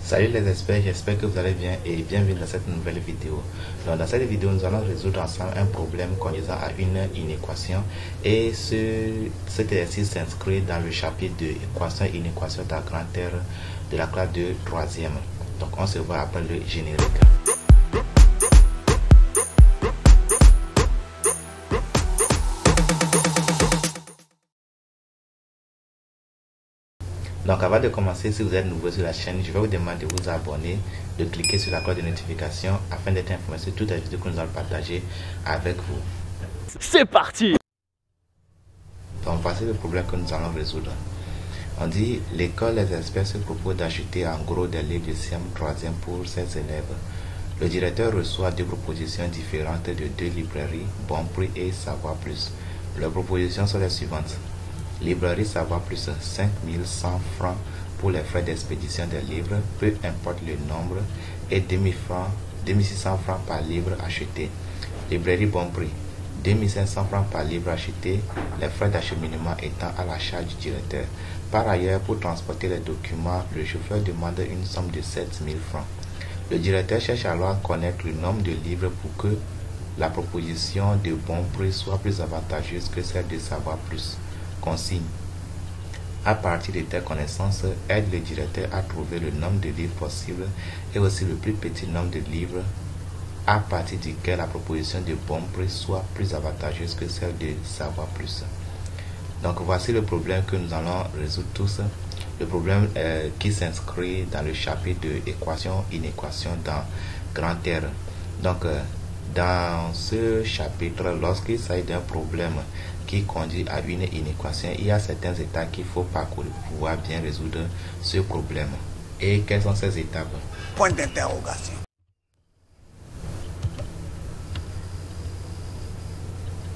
Salut les experts, j'espère que vous allez bien et bienvenue dans cette nouvelle vidéo. Donc, dans cette vidéo, nous allons résoudre ensemble un problème conduisant à une inéquation et cet exercice s'inscrit dans le chapitre de équation et inéquation de la grande terre de la classe de 3e. Donc on se voit après le générique. Donc avant de commencer, si vous êtes nouveau sur la chaîne, je vais vous demander de vous abonner, de cliquer sur la cloche de notification afin d'être informé sur toutes les vidéos que nous allons partager avec vous. C'est parti! Donc voici le problème que nous allons résoudre. On dit, l'école Les Experts se propose d'acheter en gros des livres de 6e, 3e pour ses élèves. Le directeur reçoit deux propositions différentes de deux librairies, Bon Prix et Savoir Plus. Leurs propositions sont les suivantes. Librairie Savoir Plus, 5100 francs pour les frais d'expédition des livres, peu importe le nombre, et 2600 francs par livre acheté. Librairie Bon Prix, 2500 francs par livre acheté, les frais d'acheminement étant à la charge du directeur. Par ailleurs, pour transporter les documents, le chauffeur demande une somme de 7000 francs. Le directeur cherche alors à connaître le nombre de livres pour que la proposition de Bon Prix soit plus avantageuse que celle de Savoir Plus. Consigne. À partir de telles connaissances, aide le directeur à trouver le nombre de livres possible et aussi le plus petit nombre de livres à partir duquel la proposition de Bon Prix soit plus avantageuse que celle de Savoir Plus. Donc voici le problème que nous allons résoudre tous. Le problème qui s'inscrit dans le chapitre de équation, inéquation dans grand R. Donc dans ce chapitre, lorsqu'il s'agit d'un problème qui conduit à une inéquation, il y a certaines étapes qu'il faut parcourir pour pouvoir bien résoudre ce problème. Et quelles sont ces étapes? Point d'interrogation.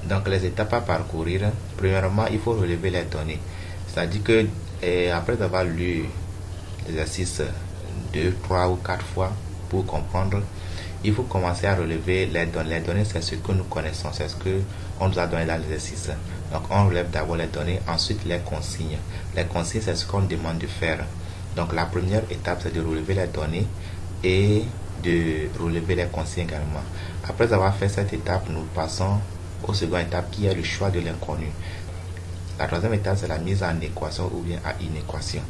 Donc les étapes à parcourir, premièrement, il faut relever les données. C'est-à-dire que après avoir lu l'exercice 2, 3 ou 4 fois pour comprendre, il faut commencer à relever les données. Les données, c'est ce que nous connaissons, c'est ce qu'on nous a donné dans l'exercice. Donc on relève d'abord les données, ensuite les consignes. Les consignes, c'est ce qu'on demande de faire. Donc la première étape, c'est de relever les données et de relever les consignes également. Après avoir fait cette étape, nous passons aux seconde étape qui est le choix de l'inconnu. La troisième étape, c'est la mise en équation ou bien à inéquation.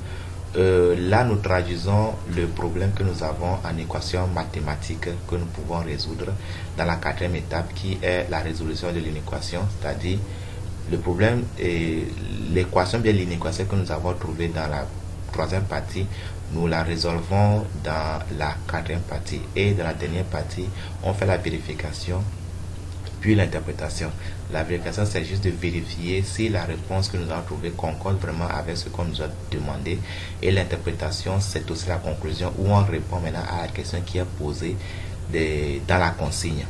Là, nous traduisons le problème que nous avons en équation mathématique que nous pouvons résoudre dans la quatrième étape qui est la résolution de l'inéquation, c'est-à-dire le problème et l'équation bien l'inéquation que nous avons trouvée dans la troisième partie, nous la résolvons dans la quatrième partie et dans la dernière partie, on fait la vérification puis l'interprétation. La vérification, c'est juste de vérifier si la réponse que nous avons trouvée concorde vraiment avec ce qu'on nous a demandé. Et l'interprétation, c'est aussi la conclusion où on répond maintenant à la question qui est posée dans la consigne.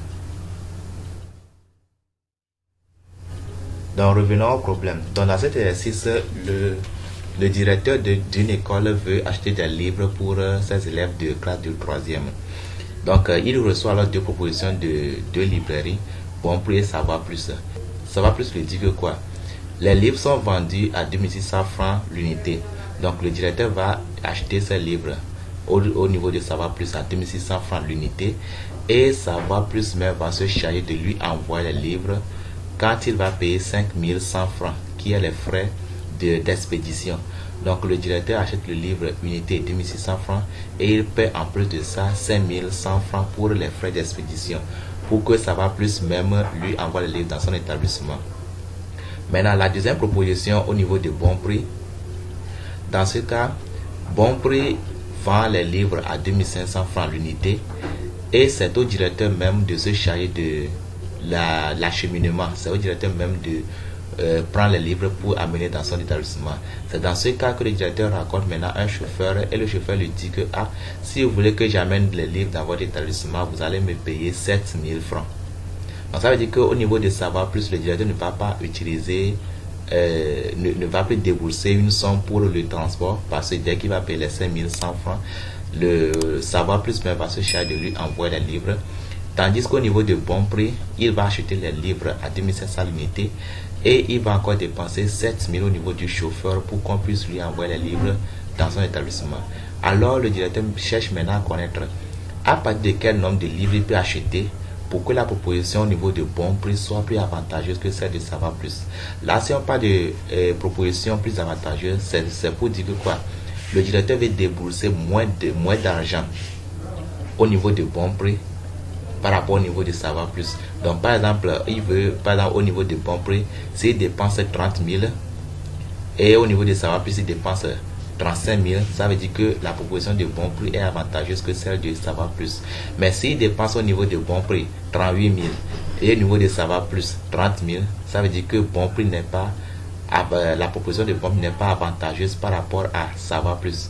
Donc revenons au problème. Donc dans cet exercice, le directeur d'une école veut acheter des livres pour ses élèves de classe de 3e. Donc il reçoit alors deux propositions de deux librairies, Bon Prix et Savoir Plus. Savoir Plus lui dit que quoi? Les livres sont vendus à 2600 francs l'unité. Donc le directeur va acheter ces livres au niveau de Savoir Plus à 2600 francs l'unité. Et Savoir Plus même va se charger de lui envoyer les livres quand il va payer 5100 francs, qui est les frais d'expédition. Donc le directeur achète le livre unité 2600 francs et il paie en plus de ça 5100 francs pour les frais d'expédition, pour que Savoir Plus même lui envoie le livre dans son établissement. Maintenant, la deuxième proposition au niveau de Bon Prix. Dans ce cas, Bon Prix vend les livres à 2500 francs l'unité et c'est au directeur même de se charger de l'acheminement. C'est au directeur même de prendre les livres pour amener dans son établissement. C'est dans ce cas que le directeur raconte maintenant un chauffeur et le chauffeur lui dit que si vous voulez que j'amène les livres dans votre établissement, vous allez me payer 7000 francs. Donc ça veut dire qu'au niveau de Savoir Plus, le directeur ne va pas utiliser, ne va plus débourser une somme pour le transport, parce que dès qu'il va payer les 5100 francs, le Savoir Plus même va se charger de lui envoyer les livres. Tandis qu'au niveau de Bon Prix, il va acheter les livres à 2500 l'unité et il va encore dépenser 7000 au niveau du chauffeur pour qu'on puisse lui envoyer les livres dans son établissement. Alors le directeur cherche maintenant à connaître à partir de quel nombre de livres il peut acheter pour que la proposition au niveau de bon prix soit plus avantageuse que celle de Savoir Plus. Là, si on parle de proposition plus avantageuse, c'est pour dire que quoi? Le directeur veut débourser moins d'argent au niveau de bon prix par rapport au niveau de Savoir Plus. Donc, par exemple, il veut, par exemple, au niveau de bon prix, s'il dépense 30 000 et au niveau de Savoir Plus, il dépense 35 000, ça veut dire que la proposition de bon prix est avantageuse que celle de Savoir Plus. Mais s'il dépense au niveau de bon prix 38 000 et au niveau de Savoir Plus 30 000, ça veut dire que bon prix n'est pas, la proposition de bon prix n'est pas avantageuse par rapport à Savoir Plus.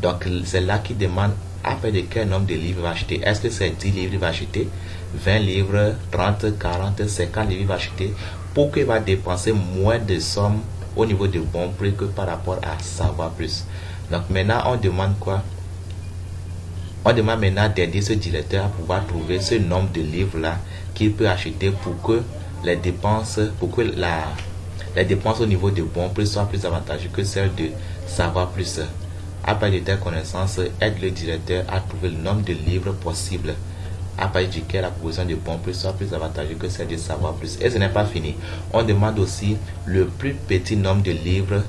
Donc c'est là qu'il demande à partir de quel nombre de livres il va acheter. Est-ce que c'est 10 livres il va acheter, 20 livres, 30, 40, 50 livres il va acheter pour qu'il va dépenser moins de sommes au niveau de bon prix que par rapport à Savoir Plus. Donc maintenant on demande quoi? On demande maintenant d'aider ce directeur à pouvoir trouver ce nombre de livres là qu'il peut acheter pour que les dépenses au niveau de bon prix soient plus avantageuses que celles de Savoir Plus. À partir de telles connaissances, aide le directeur à trouver le nombre de livres possibles à partir duquel la proposition de bon prix soit plus avantageuse que celle de Savoir Plus. Et ce n'est pas fini. On demande aussi le plus petit nombre de livres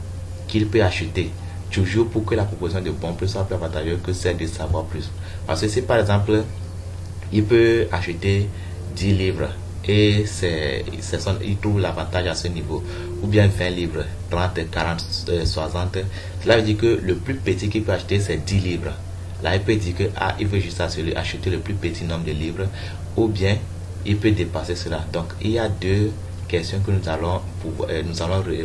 qu'il peut acheter, toujours pour que la proposition de bon prix soit plus avantageuse que celle de Savoir Plus. Parce que si par exemple, il peut acheter 10 livres et il trouve l'avantage à ce niveau, ou bien 20 livres, 30, 40, 60, cela veut dire que le plus petit qu'il peut acheter c'est 10 livres. Là, il peut dire que il veut juste acheter le plus petit nombre de livres, ou bien il peut dépasser cela. Donc, il y a deux questions que nous allons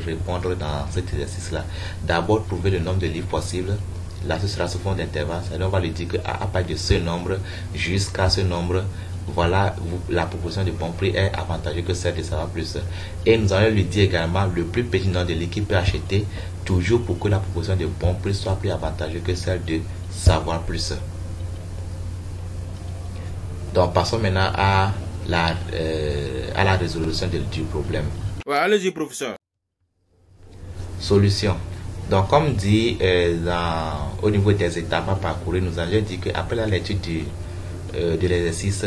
répondre dans cet exercice-là. D'abord, trouver le nombre de livres possibles. Là, ce sera sous forme d'intervalle. On va lui dire que à partir de ce nombre jusqu'à ce nombre, voilà, la proposition de bon prix est avantageuse que celle de Savoir Plus. Et nous allons lui dire également le plus petit nombre de livres qu'il peut acheter, toujours pour que la proposition de bon prix soit plus avantageuse que celle de Savoir Plus. Donc passons maintenant à la résolution du problème. Ouais, allez-y, professeur. Solution. Donc comme dit au niveau des étapes à parcourir, nous allons dire qu'après la lecture de l'exercice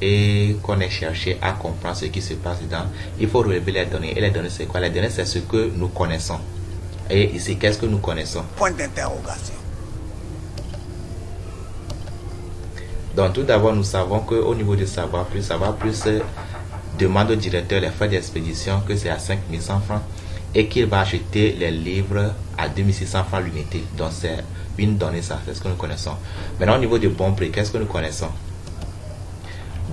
et qu'on ait cherché à comprendre ce qui se passe dedans, il faut relever les données. Et les données c'est quoi? Les données c'est ce que nous connaissons. Et ici, qu'est-ce que nous connaissons? Point d'interrogation. Donc tout d'abord, nous savons qu'au niveau de Savoir Plus demande au directeur les frais d'expédition que c'est à 5100 francs et qu'il va acheter les livres à 2600 francs l'unité. Donc c'est une donnée, ça, c'est ce que nous connaissons. Maintenant au niveau de bon prix, qu'est-ce que nous connaissons?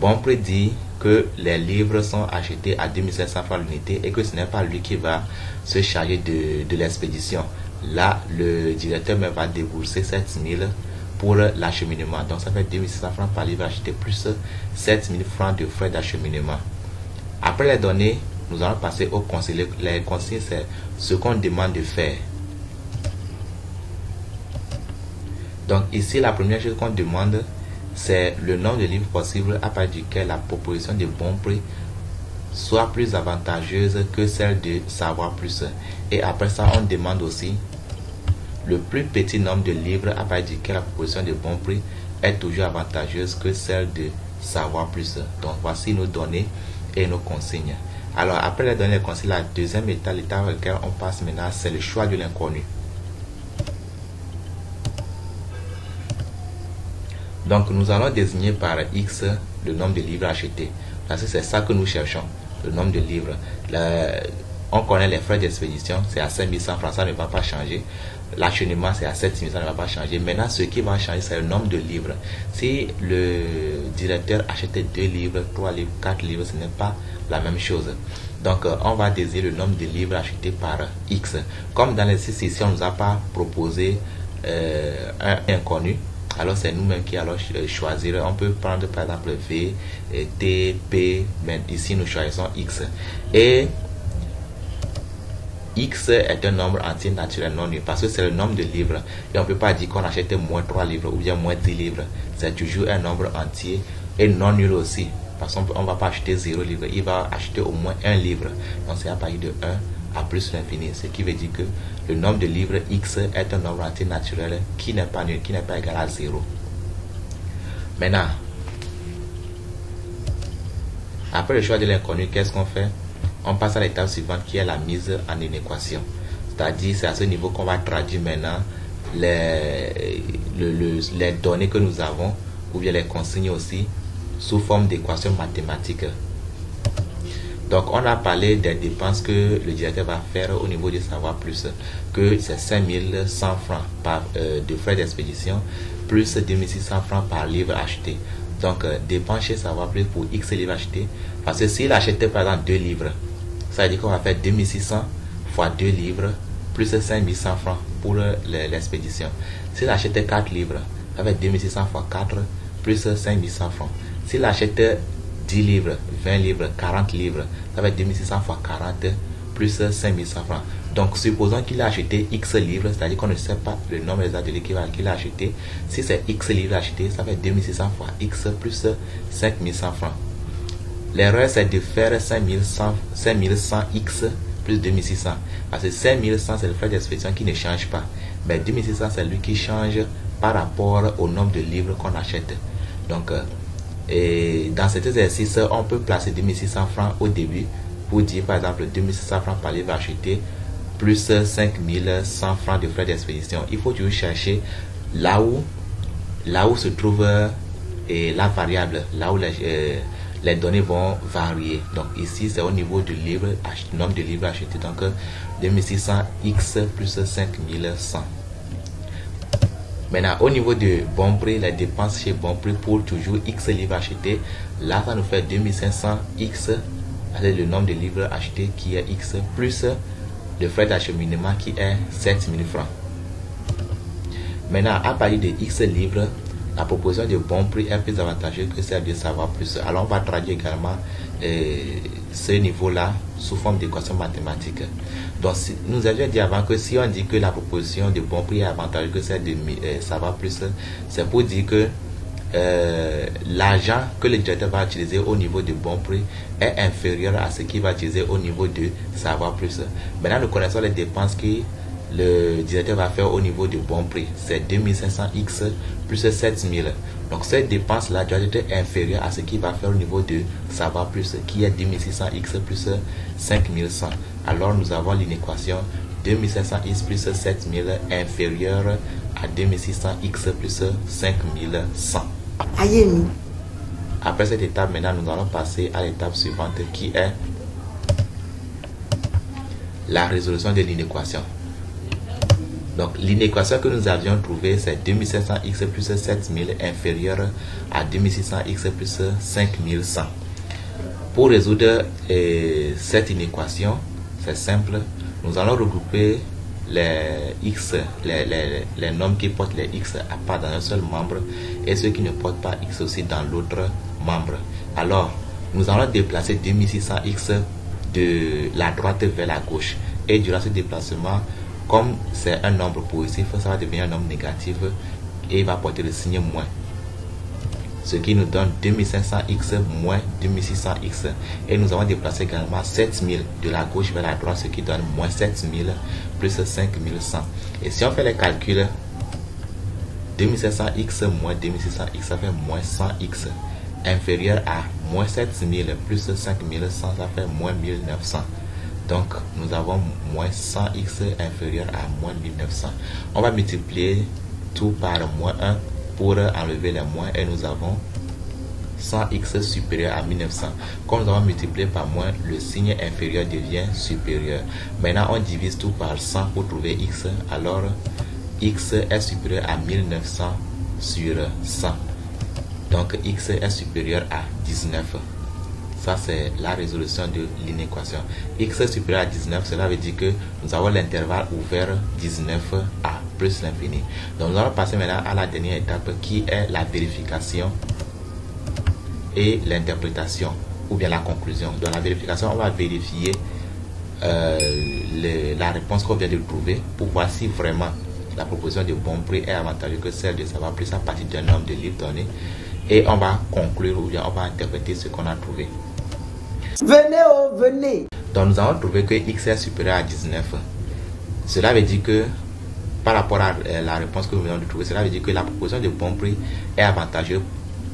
Bon prix dit que les livres sont achetés à 2500 francs l'unité et que ce n'est pas lui qui va se charger de l'expédition. Là, le directeur même va débourser 7000 pour l'acheminement. Donc ça fait 2600 francs par livre acheté plus 7000 francs de frais d'acheminement. Après les données, nous allons passer au conseil. Les conseils, c'est ce qu'on demande de faire. Donc ici, la première chose qu'on demande, c'est le nombre de livres possibles à partir duquel la proposition de bon prix soit plus avantageuse que celle de Savoir Plus. Et après ça, on demande aussi le plus petit nombre de livres à partir duquel la proposition de bon prix est toujours avantageuse que celle de Savoir Plus. Donc voici nos données et nos consignes. Alors après les données et les consignes, la deuxième étape, l'étape à laquelle on passe maintenant, c'est le choix de l'inconnu. Donc nous allons désigner par X le nombre de livres achetés. Parce que c'est ça que nous cherchons, le nombre de livres. On connaît les frais d'expédition, c'est à 5100 francs, ça ne va pas changer. L'acheminement, c'est à 7000, ça ne va pas changer. Maintenant, ce qui va changer, c'est le nombre de livres. Si le directeur achetait 2 livres, 3 livres, 4 livres, ce n'est pas la même chose. Donc, on va désigner le nombre de livres achetés par X. Comme dans l'exercice ici, on ne nous a pas proposé un inconnu. Alors c'est nous-mêmes qui allons choisir. On peut prendre par exemple V, T, P, mais ici nous choisissons X. Et X est un nombre entier naturel non nul parce que c'est le nombre de livres. Et on ne peut pas dire qu'on achète moins 3 livres ou bien moins 10 livres. C'est toujours un nombre entier et non nul aussi. Parce qu'on ne va pas acheter 0 livre. Il va acheter au moins 1 livre. Donc c'est à partir de 1 à plus l'infini, ce qui veut dire que le nombre de livres x est un nombre entier naturel qui n'est pas nul, qui n'est pas égal à 0. Maintenant, après le choix de l'inconnu, qu'est-ce qu'on fait? On passe à l'étape suivante qui est la mise en une équation. C'est-à-dire, c'est à ce niveau qu'on va traduire maintenant les données que nous avons, ou bien les consignes aussi, sous forme d'équations mathématiques. Donc, on a parlé des dépenses que le directeur va faire au niveau du savoir plus, que c'est 5100 francs de frais d'expédition, plus 2600 francs par livre acheté. Donc, dépenses chez savoir plus pour X livres achetés. Parce que s'il achetait par exemple 2 livres, ça veut dire qu'on va faire 2600 fois 2 livres, plus 5100 francs pour l'expédition. S'il achetait 4 livres, ça va être 2600 fois 4, plus 5100 francs. S'il achetait 10 livres, 20 livres, 40 livres, ça va être 2600 fois 40, plus 5100 francs. Donc, supposons qu'il a acheté X livres, c'est-à-dire qu'on ne sait pas le nombre exact de livres qu'il a acheté. Si c'est X livres achetés, ça va être 2600 fois X plus 5100 francs. L'erreur, c'est de faire 5100 X plus 2600. Parce que 5100, c'est le frais d'expédition qui ne change pas. Mais 2600, c'est lui qui change par rapport au nombre de livres qu'on achète. Donc, et dans cet exercice, on peut placer 2600 francs au début pour dire par exemple 2600 francs par livre acheté plus 5100 francs de frais d'expédition. Il faut toujours chercher là où se trouve la variable, là où les données vont varier. Donc ici, c'est au niveau du livre, nombre de livres achetés. Donc 2600x plus 5100. Maintenant, au niveau de bon prix, les dépenses chez bon prix pour toujours X livres achetés, là, ça nous fait 2500X, c'est le nombre de livres achetés qui est X, plus le frais d'acheminement qui est 7000 francs. Maintenant, à partir de X livres, la proposition de bon prix est plus avantageuse que celle de savoir plus. Alors, on va traduire également ce niveau-là sous forme d'équation mathématique. Donc, nous avions dit avant que si on dit que la proposition de bon prix est avantageuse que celle de savoir plus, c'est pour dire que l'argent que le directeur va utiliser au niveau de bon prix est inférieur à ce qu'il va utiliser au niveau de savoir plus. Maintenant, nous connaissons les dépenses que le directeur va faire au niveau de bon prix. C'est 2500x plus 7000. Donc cette dépense-là doit être inférieure à ce qu'il va faire au niveau de savoir plus, qui est 2600x plus 5100. Alors nous avons l'inéquation 2500x plus 7000 inférieur à 2600x plus 5100. Après cette étape, maintenant nous allons passer à l'étape suivante qui est la résolution de l'inéquation. Donc l'inéquation que nous avions trouvée, c'est 2700x plus 7000 inférieur à 2600x plus 5100. Pour résoudre cette inéquation, c'est simple. Nous allons regrouper les x, les nombres qui portent les x à part dans un seul membre et ceux qui ne portent pas x aussi dans l'autre membre. Alors, nous allons déplacer 2600x de la droite vers la gauche. Et durant ce déplacement, comme c'est un nombre positif, ça va devenir un nombre négatif et il va porter le signe moins. Ce qui nous donne 2500x moins 2600x. Et nous avons déplacé également 7000 de la gauche vers la droite, ce qui donne moins 7000 plus 5100. Et si on fait les calculs, 2700x moins 2600x, ça fait moins 100x. Inférieur à moins 7000 plus 5100, ça fait moins 1900. Donc, nous avons moins 100x inférieur à moins 1900. On va multiplier tout par moins 1 pour enlever les moins et nous avons 100x supérieur à 1900. Comme nous avons multiplié par moins, le signe inférieur devient supérieur. Maintenant, on divise tout par 100 pour trouver x. Alors, x est supérieur à 1900 sur 100. Donc, x est supérieur à 19. Ça, c'est la résolution de l'inéquation. X est supérieur à 19, cela veut dire que nous avons l'intervalle ouvert 19 à plus l'infini. Donc, nous allons passer maintenant à la dernière étape qui est la vérification et l'interprétation ou bien la conclusion. Dans la vérification, on va vérifier la réponse qu'on vient de trouver pour voir si vraiment la proposition de bon prix est avantageuse que celle de savoir plus à partir d'un nombre de livres donnés. Et on va conclure ou bien on va interpréter ce qu'on a trouvé. Venez, oh, venez. Donc nous avons trouvé que X est supérieur à 19. Cela veut dire que, par rapport à la réponse que nous venons de trouver, cela veut dire que la proposition de bon prix est avantageuse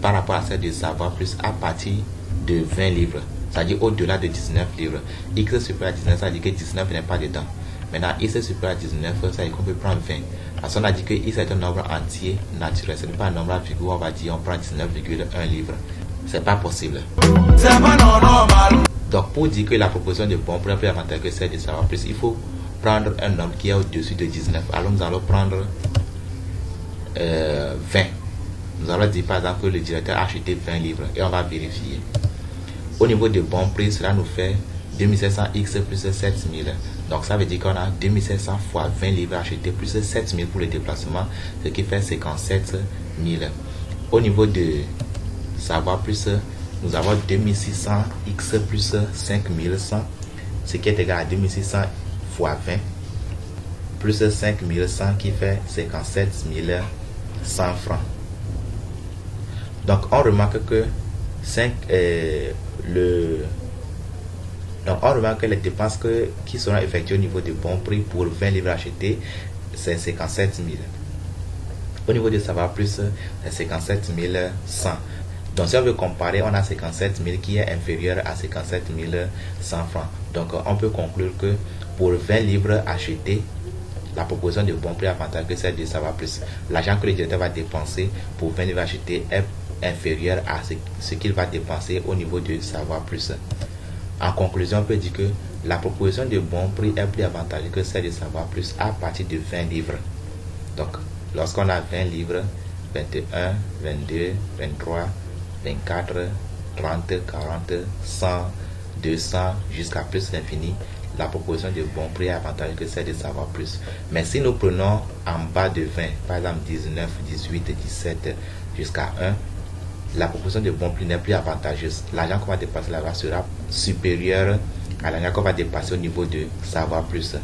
par rapport à celle de savoir plus à partir de 20 livres. C'est-à-dire au-delà de 19 livres. X est supérieur à 19, ça veut dire que 19 n'est pas dedans. Maintenant, X est supérieur à 19, ça veut dire qu'on peut prendre 20. Parce qu'on a dit que X est un nombre entier naturel. Ce n'est pas un nombre à virgule, on va dire on prend 19,1 livres. C'est pas possible. Donc pour dire que la proposition de bon prix est plus avantageuse que celle de savoir plus, il faut prendre un nombre qui est au-dessus de 19. Alors nous allons prendre 20. Nous allons dire par exemple que le directeur a acheté 20 livres et on va vérifier. Au niveau de bon prix, cela nous fait 2700x plus 7000. Donc ça veut dire qu'on a 2700 fois 20 livres achetés plus 7000 pour le déplacement, ce qui fait 57 000. Au niveau de savoir plus, nous avons 2600x plus 5100, ce qui est égal à 2600 fois 20 plus 5100 qui fait 57 100 francs. Donc on remarque que donc on remarque que les dépenses qui seront effectuées au niveau de bon prix pour 20 livres achetés, c'est 57 000. Au niveau de savoir plus, c'est 57 100. Donc si on veut comparer, on a 57 000 qui est inférieur à 57 100 francs. Donc on peut conclure que pour 20 livres achetés, la proposition de bon prix est avantageuse que celle de savoir plus. L'argent que le directeur va dépenser pour 20 livres achetés est inférieur à ce qu'il va dépenser au niveau de savoir plus. En conclusion, on peut dire que la proposition de bon prix est plus avantageuse que celle de savoir plus à partir de 20 livres. Donc, lorsqu'on a 20 livres, 21, 22, 23, 24, 30, 40, 100, 200, jusqu'à plus l'infini, la proposition de bon prix est avantageuse que celle de savoir plus. Mais si nous prenons en bas de 20, par exemple 19, 18, 17, jusqu'à 1, la proposition de bon prix n'est plus avantageuse. L'argent qu'on va dépasser là-bas sera supérieur à l'argent qu'on va dépasser au niveau de savoir plus.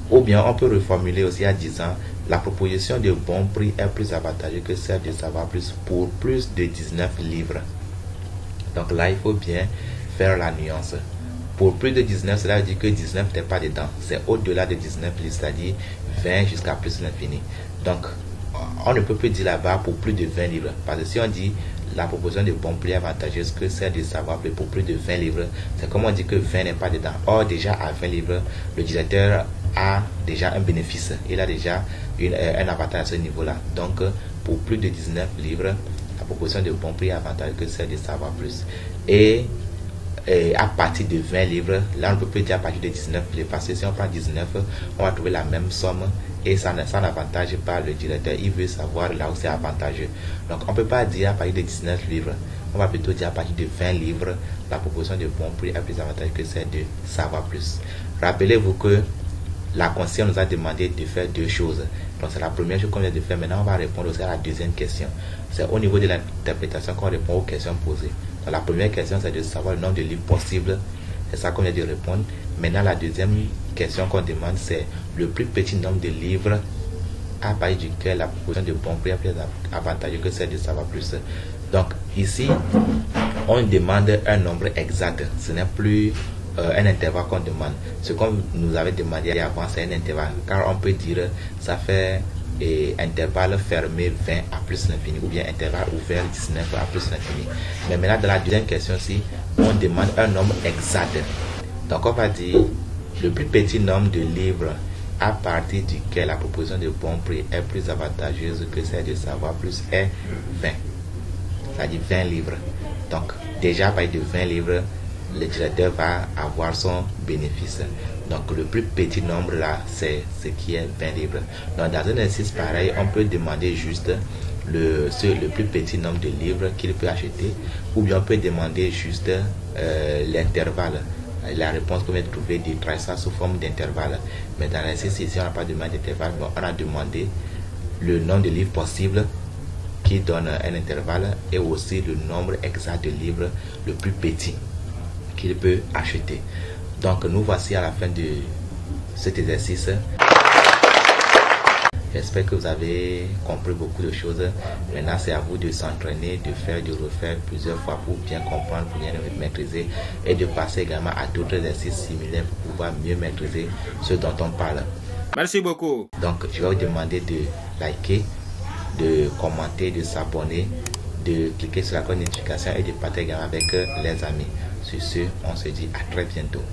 Ou bien on peut reformuler aussi en disant la proposition de bon prix est plus avantageuse que celle de savoir plus pour plus de 19 livres. Donc là il faut bien faire la nuance. Pour plus de 19, cela veut dire que 19 n'est pas dedans. C'est au-delà de 19 livres, c'est-à-dire 20 jusqu'à plus l'infini. Donc on ne peut plus dire là-bas pour plus de 20 livres. Parce que si on dit la proposition de bon prix est avantageuse que celle de savoir plus pour plus de 20 livres, c'est comme on dit que 20 n'est pas dedans. Or, déjà à 20 livres, le directeur a déjà un bénéfice. Il a déjà un avantage à ce niveau-là. Donc, pour plus de 19 livres, la proposition de bon prix est avantageuse que celle de savoir plus. Et à partir de 20 livres, là on ne peut plus dire à partir de 19 livres. Parce que si on prend 19, on va trouver la même somme. Et ça n'avantage pas le directeur. Il veut savoir là où c'est avantageux. Donc on ne peut pas dire à partir de 19 livres. On va plutôt dire à partir de 20 livres. La proposition de bon prix est plus avantageuse que celle de savoir plus. Rappelez-vous que la consigne nous a demandé de faire deux choses. Donc c'est la première chose qu'on vient de faire. Maintenant on va répondre aussi à la deuxième question. C'est au niveau de l'interprétation qu'on répond aux questions posées. Donc la première question c'est de savoir le nombre de livres possibles. C'est ça qu'on vient de répondre. Maintenant la deuxième question qu'on demande c'est le plus petit nombre de livres à partir duquel la proposition de bon prix est plus avantageuse que celle de savoir plus. Donc ici on demande un nombre exact. Ce n'est plus un intervalle qu'on demande. Ce qu'on nous avait demandé avant c'est un intervalle. Car on peut dire ça fait intervalle fermé 20 à plus l'infini ou bien intervalle ouvert 19 à plus l'infini. Mais maintenant dans la deuxième question-ci, on demande un nombre exact. Donc on va dire le plus petit nombre de livres à partir duquel la proposition de bon prix est plus avantageuse que celle de savoir plus est 20. C'est-à-dire 20 livres. Donc déjà à partir de 20 livres, le directeur va avoir son bénéfice. Donc le plus petit nombre là, c'est ce qui est 20 livres. Donc dans un exercice pareil, on peut demander juste le plus petit nombre de livres qu'il peut acheter, ou bien on peut demander juste l'intervalle. La réponse qu'on vient de trouver détaille ça sous forme d'intervalle. Mais dans l'exercice ici, on n'a pas demandé d'intervalle, mais on a demandé le nombre de livres possibles qui donne un intervalle et aussi le nombre exact de livres le plus petit qu'il peut acheter. Donc nous voici à la fin de cet exercice. J'espère que vous avez compris beaucoup de choses. Maintenant, c'est à vous de s'entraîner, de faire, de refaire plusieurs fois pour bien comprendre, pour bien maîtriser et de passer également à d'autres exercices similaires pour pouvoir mieux maîtriser ce dont on parle. Merci beaucoup. Donc, je vais vous demander de liker, de commenter, de s'abonner, de cliquer sur la cloche de notification et de partager également avec les amis. Sur ce, on se dit à très bientôt.